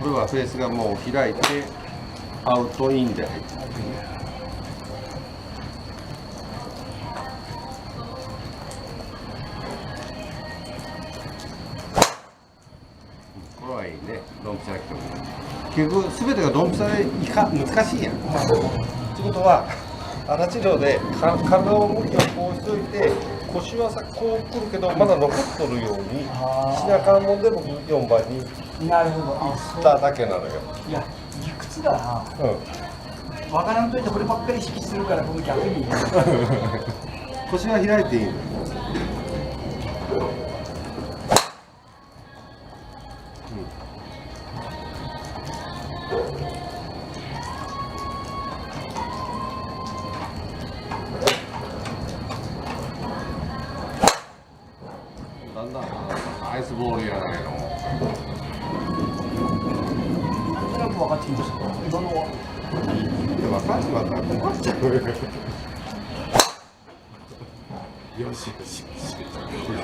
これはフェースがもう開いてアウトインで入ってる。これはいいね、ドンピシャなくても。結局全てがドンピシャで難しいやん。ってことは荒治療で体を向きをこうしといて、腰はさこうくるけどまだ残っとるようにしなあかんもんで僕4番になるほど。行っただけなのよ。いや、理屈だな。わからんといてこればっかり意識するから僕逆に腰は開いていいの。だんだんアイスボールやないの。なんか分かってきました。今のは分かっちまったら困っちゃうよ。よしよしよし。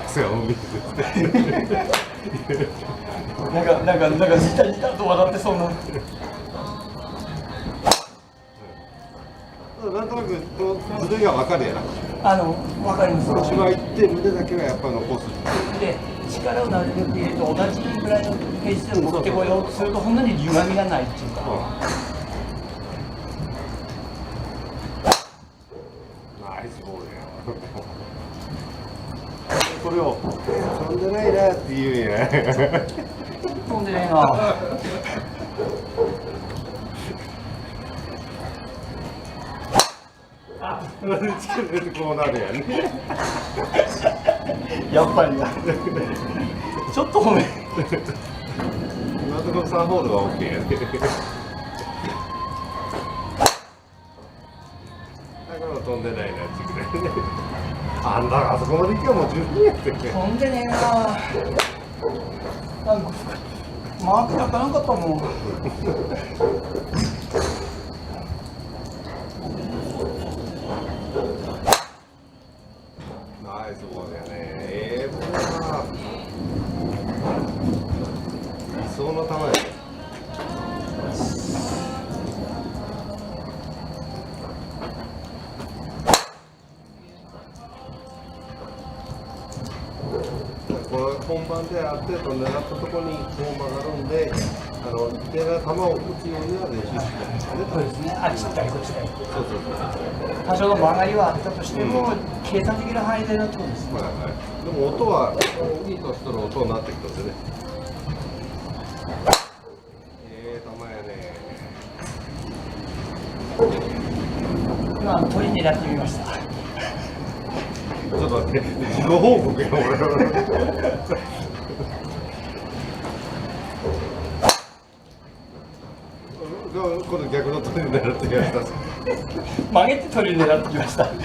癖を見てなんかじたじたと笑ってそうな。なんとなくこのずれが分かるやな。分かります。腰は行って胸だけはやっぱ残す。で、力をなるべく入れると同じぐらいのペースで持ってこようとするとほんのに歪みがないっていうか。ナイスボールや。これを飛んでないなって言うんや。飛んでないな。こうなるやね。やっぱりな。ちょっと褒め。今のところ3ホールは OK やね。だから飛んでないなってくらいね。あんだあそこまで行けばもう十分やってね。飛んでねえな。なんかマーク開かなかったもん。ナイスボールやね。ボールだ。理想の球やね。これ本番である程度狙ったところにこう曲がるんで、一定な球を打つようには練習してそうですね。あっち行ったりこっち行ったり。そうそうそう。多少の曲がりはあったとしても、計算的な範囲でのってことですね。はいはい。でも音はいい年取る音になってきたんでね。球やね。今鳥狙ってみました。ちょっと待って、自己報告や俺。今度逆の鳥狙ってやった。曲げて鳥狙ってきました。とい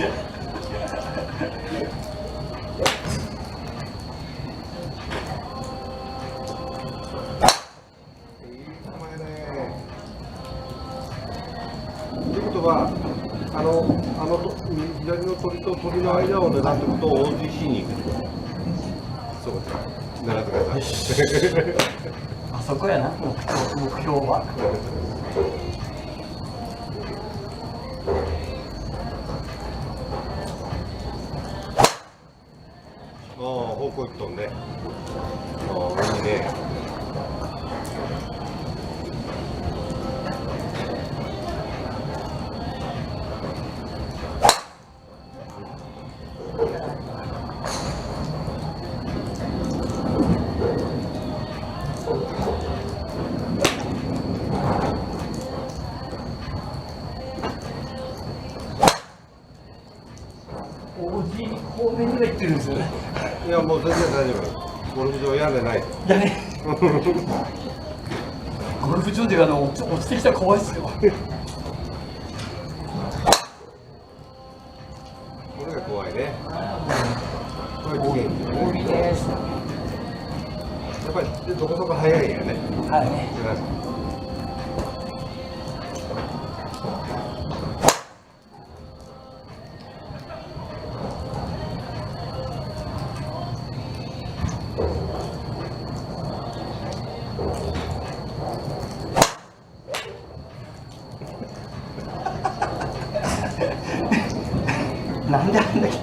うことは、左の鳥と鳥の間を狙っていくと OGC に行く。そうか、狙ってください。あそこやな、目標は。ああ、方向行くとね。ああ、いいね。方面には行ってるんですよね。いや、もう全然大丈夫。ゴルフ場屋根ない。屋根。ゴルフ場で落ちてきたら怖いですよ。これが怖いね。これ危険多いです。やっぱりどこそこ早いんやね。はい。なんであんだけ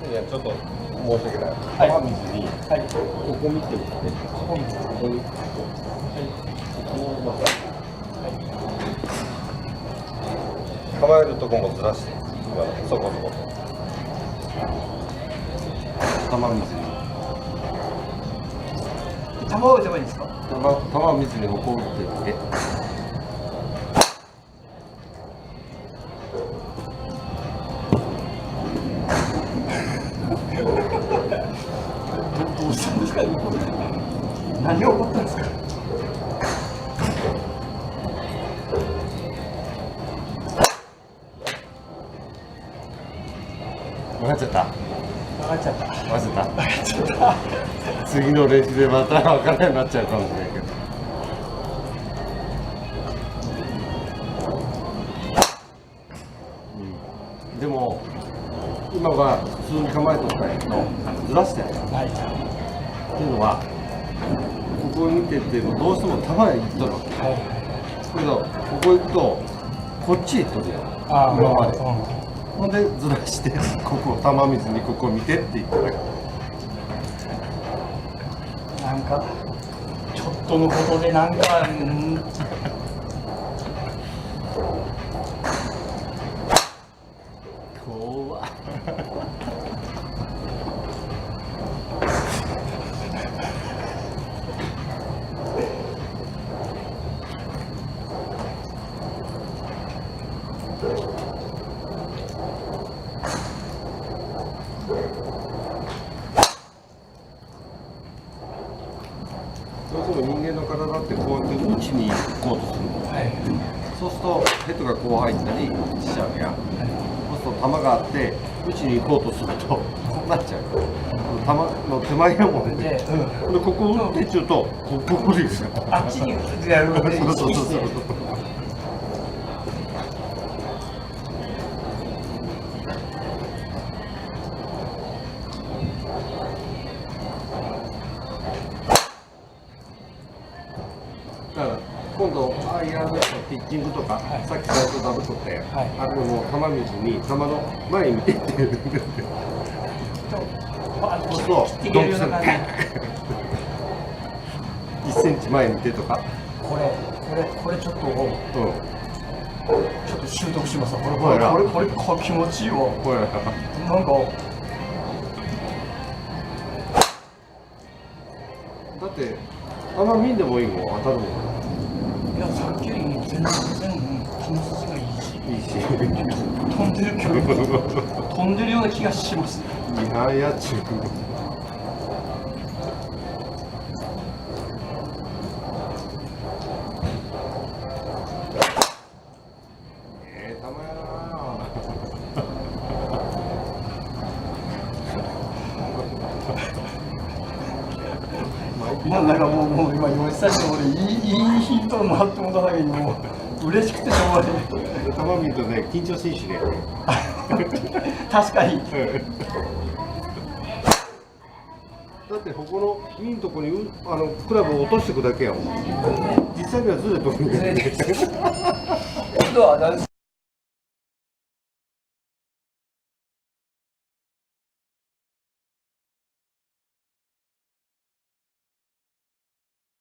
いやちょっと申し訳ない。はい雨水にはいここ見てみて。ここにここに。こうまた構えるとこもずらして。今そこそこ。玉水に。球を打てばいいんですか？玉水にここ打ってって。どうしたんですか？何が起こったんですか？分かっちゃった。分かっちゃった。分かっちゃった。分かっちゃった。次の練習でまた分からないようになっちゃうかもしれないけど。でも今は普通に構えとったんやけどずらしてやるはい。っていうのはここを見ててもどうしても球へ行っとるわけはい。だけどここ行くとこっちへ行っとるやんああ、今までうほんでずらしてここ球水にここ見てって言ってるなんかちょっとのことでなんか、怖っどうしても人間の体ってこうやって打ちに行こうとするのはい。そうするとヘッドがこう入ったりしちゃうやんそうすると球があって打ちに行こうとするとこうなっちゃう球の手前やもんねで、でここ打ってっちゅうとここですよあっちに打ってやるので、そうそうそうそうだから今度アイアンのピッチングとか、はいさっき最初ダブ取ったやん、はいあれも球水に球の前見てって言うんだよそうすると切っていけるような感じ。 1センチ前見てとか、これちょっと、うん、ちょっと習得しますわ。ほらこれ気持ちいいわ。ほらなんか、だってあんま見んでもいいもん当たるもんいや、さっきよりも全然球筋がいいし、いいし飛んでるけど、飛んでるような気がします。いややちゅうたまやななんかもう今、吉さんに俺、いいヒントをもらってもらっただけに、もう、嬉しくてしょうがない。球見るとね緊張しんしね確かに。だってここのミンとこにクラブを落としていくだけやもん実際にはずれとくんずれてきて。今度は何